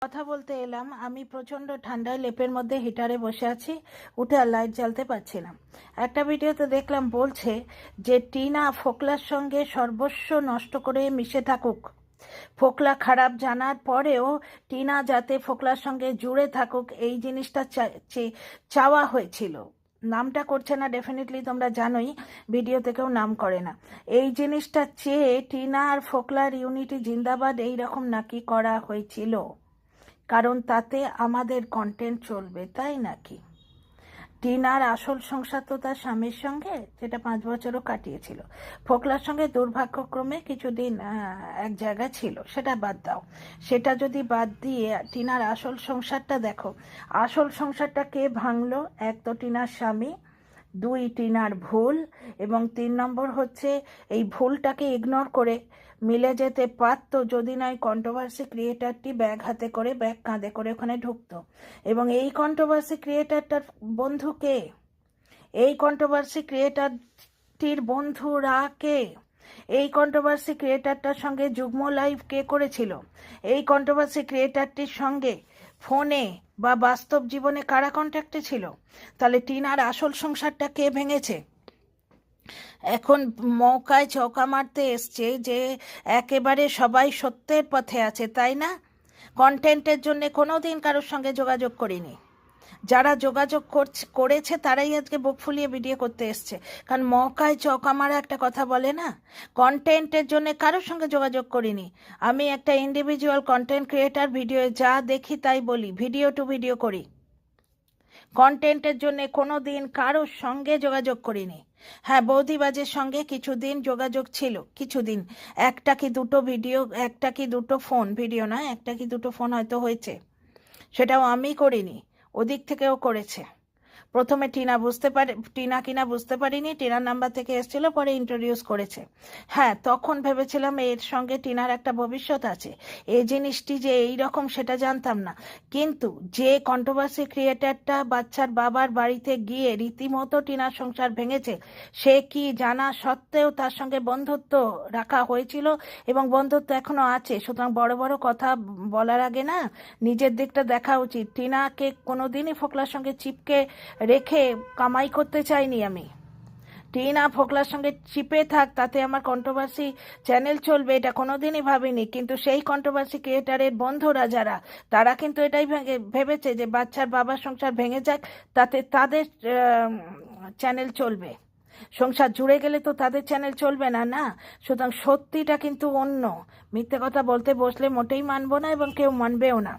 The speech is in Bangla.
কথা বলতে এলাম। আমি প্রচণ্ড ঠান্ডায় লেপের মধ্যে হিটারে বসে আছি, উঠে আর লাইট জ্বালতে পারছি না। একটা ভিডিওতে দেখলাম বলছে যে টিনা ফোকলার সঙ্গে সর্বস্ব নষ্ট করে মিশে থাকুক, ফোকলা খারাপ জানার পরেও টিনা যাতে ফোকলার সঙ্গে জুড়ে থাকুক এই জিনিসটা চাওয়া হয়েছিল। নামটা করছে না, ডেফিনেটলি তোমরা জানোই, ভিডিও থেকেও নাম করে না। এই জিনিসটা চেয়ে টিনা আর ফোকলার ইউনিটি জিন্দাবাদ এইরকম নাকি করা হয়েছিল, কারণ তাতে আমাদের কন্টেন্ট চলবে, তাই নাকি? টিনার আসল সংসার তো তার স্বামীর সঙ্গে, যেটা 5 বছরও কাটিয়েছিল। ফোকলার সঙ্গে দুর্ভাগ্যক্রমে কিছুদিন এক জায়গায় ছিল, সেটা বাদ দাও। সেটা যদি বাদ দিয়ে টিনার আসল সংসারটা দেখো। আসল সংসারটা কে ভাঙলো? এক তো টিনার স্বামী, 2 টিনার ভুল, এবং 3 নম্বর হচ্ছে এই ভুলটাকে ইগনোর করে মিলে যেতে পারতো যদি নয় কন্ট্রোভার্সি ক্রিয়েটারটি ব্যাগ হাতে করে, ব্যাগ কাঁধে করে ওখানে ঢুকতো। এবং এই কন্ট্রোভার্সি ক্রিয়েটারটার বন্ধু কে? এই কন্ট্রোভার্সি ক্রিয়েটারটির বন্ধুরা কে? এই কন্ট্রোভার্সি ক্রিয়েটারটার সঙ্গে যুগ্ম লাইভ কে করেছিল? এই কন্ট্রোভার্সি ক্রিয়েটারটির সঙ্গে ফোনে বা বাস্তব জীবনে কারা কন্ট্যাক্টে ছিল? তাহলে টিনার আসল সংসারটা কে ভেঙেছে? এখন মৌকায় চৌকা মারতে এসছে যে একেবারে সবাই সত্যের পথে আছে, তাই না? কন্টেন্টের জন্য কোনো দিন কারোর সঙ্গে যোগাযোগ করিনি। যারা যোগাযোগ করেছে তারাই আজকে বুক ফুলিয়ে ভিডিও করতে এসছে, কারণ মৌকায় চৌকা মারা একটা কথা বলে না। কন্টেন্টের জন্য কারোর সঙ্গে যোগাযোগ করিনি। আমি একটা ইন্ডিভিজুয়াল কন্টেন্ট ক্রিয়েটার, ভিডিও যা দেখি তাই বলি, ভিডিও টু ভিডিও করি। কন্টেন্টের জন্য কোনো দিন কারোর সঙ্গে যোগাযোগ করিনি। হ্যাঁ, বৌদিবাজের সঙ্গে কিছুদিন যোগাযোগ ছিল, কিছুদিন, একটা কি দুটো ভিডিও, একটা কি দুটো ফোন, ভিডিও নয়, একটা কি দুটো ফোন হয়তো হয়েছে, সেটাও আমি করিনি, ওদিক থেকেও করেছে। প্রথমে টিনা কিনা বুঝতে পারিনি, টিনার নাম্বার থেকে এসেছিল, পরে ইন্ট্রোডিউস করেছে। হ্যাঁ, তখন ভেবেছিলাম এর সঙ্গে টিনার একটা ভবিষ্যৎ আছে। এই জিনিসটি যে এই রকম সেটা জানতাম না। কিন্তু যে কন্ট্রোভার্সি ক্রিয়েটারটা বাচ্চার বাবার বাড়িতে গিয়ে রীতিমতো টিনার সংসার ভেঙেছে, সে কি জানা সত্ত্বেও তার সঙ্গে বন্ধুত্ব রাখা হয়েছিল, এবং বন্ধুত্ব এখনো আছে। সুতরাং বড় বড় কথা বলার আগে না নিজের দিকটা দেখা উচিত। টিনাকে কোনোদিনই ফোকলার সঙ্গে চিপকে রেখে কামাই করতে চাইনি আমি। টিনা ফোকলার সঙ্গে চিপে থাক, তাতে আমার কন্ট্রোভার্সি চ্যানেল চলবে, এটা কোনোদিনই ভাবিনি। কিন্তু সেই কন্ট্রোভার্সি ক্রিয়েটারের বন্ধুরা যারা, তারা কিন্তু এটাই ভেবেছে যে বাচ্চার বাবার সংসার ভেঙে যাক, তাতে তাদের চ্যানেল চলবে। সংসার জুড়ে গেলে তো তাদের চ্যানেল চলবে না, না? সুতরাং সত্যিটা কিন্তু অন্য। মিথ্যে কথা বলতে বসলে মোটেই মানবো না, এবং কেউ মানবেও না।